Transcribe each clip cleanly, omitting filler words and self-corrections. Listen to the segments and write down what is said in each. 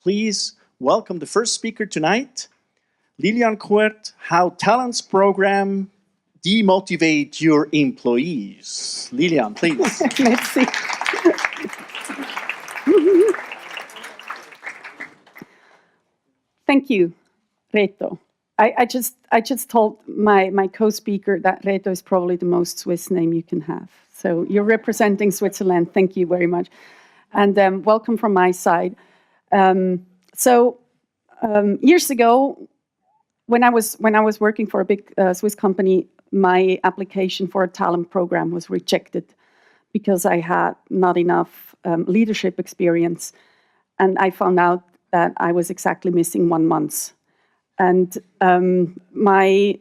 Please welcome the first speaker tonight, Liliane Kuert, How Talents Program Demotivate Your Employees. Liliane, please. Merci. Thank you, Reto. I just told my co-speaker that Reto is probably the most Swiss name you can have. So you're representing Switzerland. Thank you very much. And welcome from my side. Years ago, when I was working for a big Swiss company, my application for a talent program was rejected because I had not enough leadership experience. And I found out that I was exactly missing 1 month. And my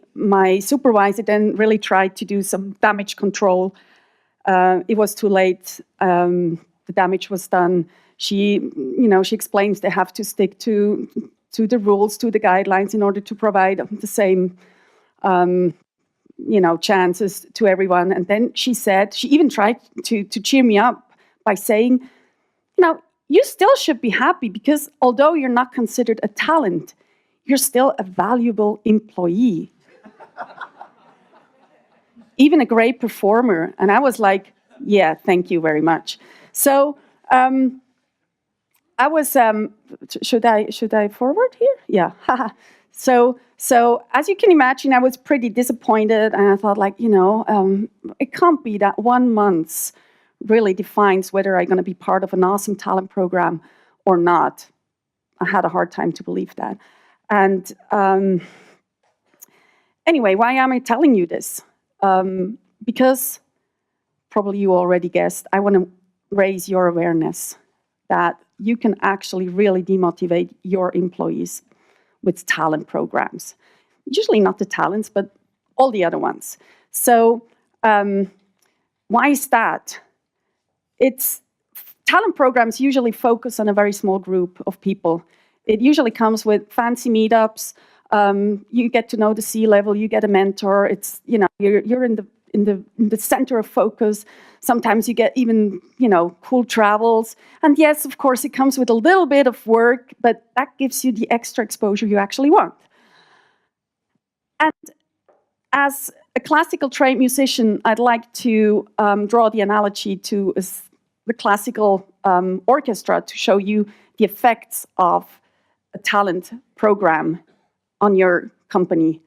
supervisor then really tried to do some damage control. It was too late. The damage was done. She explains they have to stick to the rules, to the guidelines in order to provide the same, chances to everyone. And then she even tried to cheer me up by saying, you still should be happy because although you're not considered a talent, you're still a valuable employee. Even a great performer. And I was like, yeah, thank you very much. So I was, should I forward here? Yeah. So as you can imagine, I was pretty disappointed. And I thought it can't be that 1 month really defines whether I'm going to be part of an awesome talent program or not. I had a hard time to believe that. And anyway, why am I telling you this? Because probably you already guessed, I want to raise your awareness that you can actually really demotivate your employees with talent programs. Usually not the talents, but all the other ones. So why is that? Talent programs usually focus on a very small group of people. It usually comes with fancy meetups. You get to know the C-level. You get a mentor. It's you're in the center of focus. Sometimes you get even cool travels. And yes, of course, it comes with a little bit of work, but that gives you the extra exposure you actually want. And as a classical trained musician, I'd like to draw the analogy to the classical orchestra to show you the effects of a talent program on your company.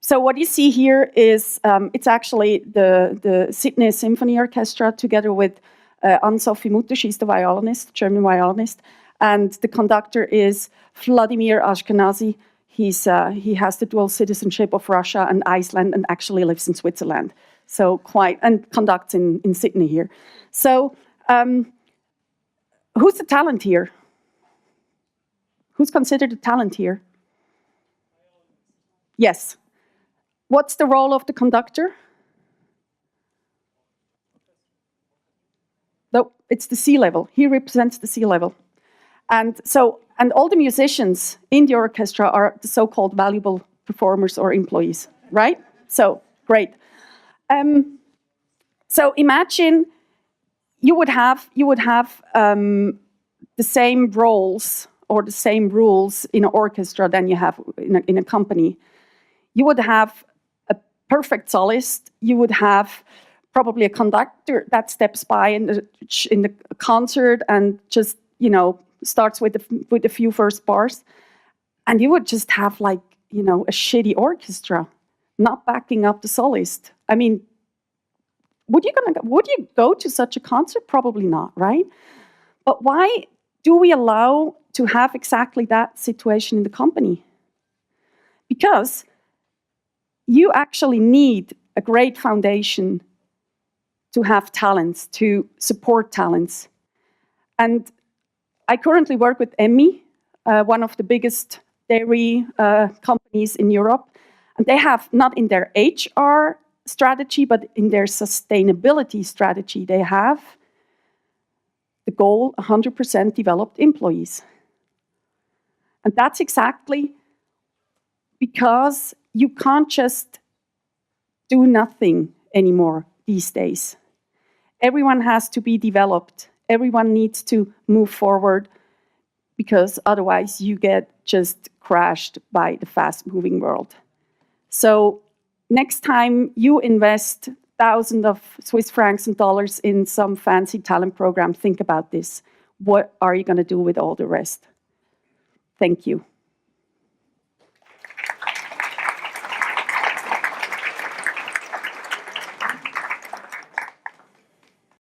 So what you see here is it's actually the Sydney Symphony Orchestra together with Anne-Sophie Mutter. She's the violinist, German violinist, and the conductor is Vladimir Ashkenazi. He has the dual citizenship of Russia and Iceland and actually lives in Switzerland. So and conducts in Sydney here. So who's the talent here? Who's considered a talent here? Yes. What's the role of the conductor? No, it's the C-level. He represents the C-level. And all the musicians in the orchestra are the so-called valuable performers or employees, right? So, great. So imagine you would have the same roles or the same rules in an orchestra than you have in a company. You would have a perfect soloist. You would have probably a conductor that steps by in the concert and just starts with a few first bars, and you would just have a shitty orchestra, not backing up the soloist. I mean, would you go to such a concert? Probably not, right? But why do we allow to have exactly that situation in the company? Because you actually need a great foundation to have talents, to support talents. And I currently work with Emmi, one of the biggest dairy companies in Europe. And they have, not in their HR strategy, but in their sustainability strategy, they have the goal 100% developed employees. And that's exactly because you can't just do nothing anymore these days. Everyone has to be developed. Everyone needs to move forward because otherwise you get just crashed by the fast-moving world. So next time you invest thousands of Swiss francs and dollars in some fancy talent program, think about this. What are you going to do with all the rest? Thank you.